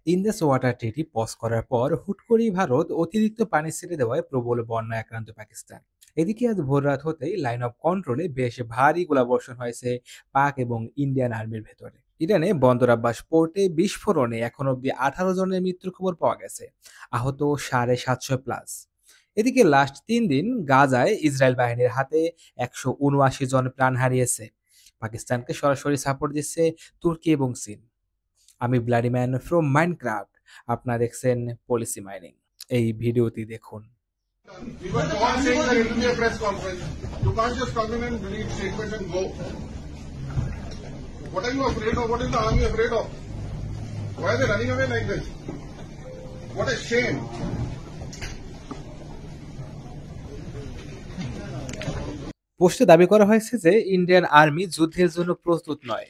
Indas water ট্রিটি pause করার পর হুট করেই ভারত অতিরিক্ত পানি ছেড়ে দেওয়ায় প্রবল বন্যায় আক্রান্ত পাকিস্তান। এদিকে আজ ভোররাত হতেই লাইন অফ কন্ট্রোলে বেশ ভারী গোলাবর্ষণ হয়েছে পাক এবং ইন্ডিয়ান আর্মির ভেতরে। ইরানে বন্দর আব্বাস পোর্টে বিস্ফোরণে এখন অব্দি 18 জনের মৃত্যুর খবর পাওয়া গেছে, আহত 750 প্লাস। এদিকে লাস্ট 3 দিন গাজায় ইসরায়েল বাহিনীর হাতে 179 জন প্রাণ হারিয়েছে। পাকিস্তানকে সরাসরি সাপোর্ট দিচ্ছে তুর্কি এবং চীন। আমি ব্লাডিম্যান ফ্রম মাইনক্রাফট। আপনারা দেখছেন পলিসি মাইনিং। এই ভিডিওটি দেখুন। We were all saying that it will be a press conference. You can't just come in and read statements and go. What are you afraid of? What is the army afraid of? Why are they running away like this? What a shame. পোস্টে দাবি করা হয়েছে যে Indian army যুদ্ধের জন্য প্রস্তুত নয়।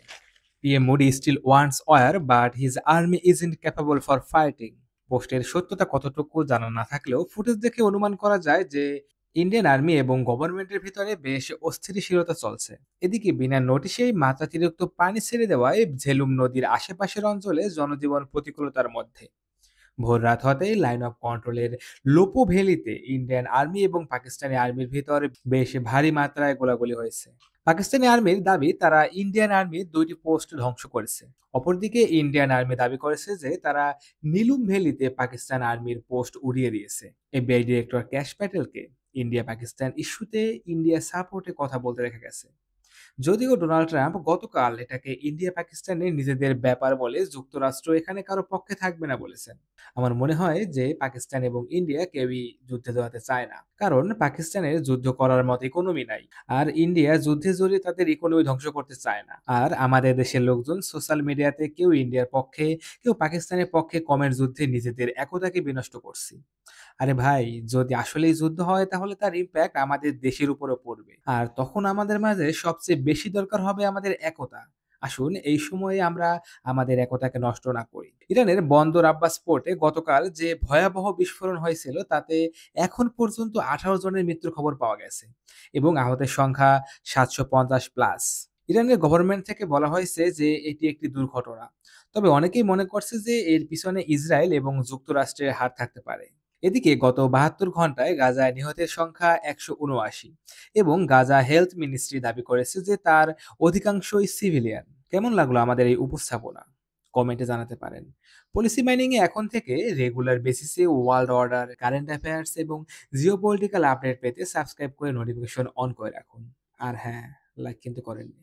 PM Modi still wants war but his army isn't capable for fighting. পোস্টের সত্যতা কতটুকু জানা না থাকলেও ফুটেজ দেখে অনুমান করা যায় যে ইন্ডিয়ান আর্মি এবং গভর্নমেন্টের ভিতরে বেশ অস্থিতিশীলতা চলছে। এদিকে বিনা নোটিশেই মাত্রাতিরিক্ত পানি ছেড়ে দেওয়ায় ঝেলুম নদীর আশেপাশের অঞ্চলে জনজীবন প্রতিকূলতার মধ্যে। ভোর রাত হতেই লাইন অফ কন্ট্রোলের লোপো ভ্যালিতে ইন্ডিয়ান আর্মি এবং পাকিস্তানি আর্মির ভিতরে বেশ ভারী মাত্রায় গোলাগুলি হয়েছে। পাকিস্তানি আর্মির দাবি তারা ইন্ডিয়ান আর্মির 2টি পোস্ট ধ্বংস করেছে। অপরদিকে ইন্ডিয়ান আর্মি দাবি করেছে যে তারা নীলুম ভ্যালিতে পাকিস্তান আর্মির পোস্ট উড়িয়ে দিয়েছে। এফবিআই ডিরেক্টর ক্যাশ প্যাটেলকে ইন্ডিয়া পাকিস্তান ইস্যুতে ইন্ডিয়া সাপোর্টে কথা বলতে দেখা গেছে। যদিও ডোনাল্ড ট্রাম্প গতকাল এটাকে ইন্ডিয়া পাকিস্তানের নিজেদের ব্যাপার বলে যুক্তরাষ্ট্র এখানে কারো পক্ষে থাকবে না বলেছেন। আমার মনে হয় যে পাকিস্তান এবং ইন্ডিয়া কেউই যুদ্ধে জড়াতে চায় না, কারণ পাকিস্তানের যুদ্ধ করার মতো ইকোনমি নাই, আর ইন্ডিয়া যুদ্ধে জড়িয়ে তাদের ইকোনমি ধ্বংস করতে চায় না। আর আমাদের দেশের লোকজন সোশ্যাল মিডিয়াতে কেউ ইন্ডিয়ার পক্ষে, কেউ পাকিস্তানের পক্ষে কমেন্ট যুদ্ধে নিজেদের একতাকে বিনষ্ট করছি। আরে ভাই, যদি আসলেই যুদ্ধ হয় তাহলে তার ইম্প্যাক্ট আমাদের দেশের উপরে পড়বে, আর তখন আমাদের মাঝে সবচেয়ে বেশি দরকার হবে আমাদের একতা। আসুন এই সময়ে আমরা আমাদের একতাকে নষ্ট না করি। ইরানের বন্দর আব্বাস পোর্টে গতকাল যে ভয়াবহ বিস্ফোরণ হয়েছিল তাতে এখন পর্যন্ত 18 জনের মৃত্যুর খবর পাওয়া গেছে এবং আহতের সংখ্যা 750 প্লাস। ইরানের গভর্নমেন্ট থেকে বলা হয়েছে যে এটি একটি দুর্ঘটনা, তবে অনেকেই মনে করছে যে এর পিছনে ইসরায়েল এবং যুক্তরাষ্ট্রের হাত থাকতে পারে। এদিকে গত 72 ঘন্টায় গাজায় নিহতের সংখ্যা 179 এবং গাজা হেলথ মিনিস্ট্রি দাবি করেছে যে তার অধিকাংশই সিভিলিয়ান। কেমন লাগলো আমাদের এই উপস্থাপনা? কমেন্টে জানাতে পারেন। পলিসি মাইনিং এ এখন থেকে রেগুলার বেসিসে ওয়ার্ল্ড অর্ডার, কারেন্ট অ্যাফেয়ার্স এবং জিওপলিটিক্যাল আপডেট পেতে সাবস্ক্রাইব করে নোটিফিকেশন অন করে রাখুন। আর হ্যাঁ, লাইক কিন্তু করেননি।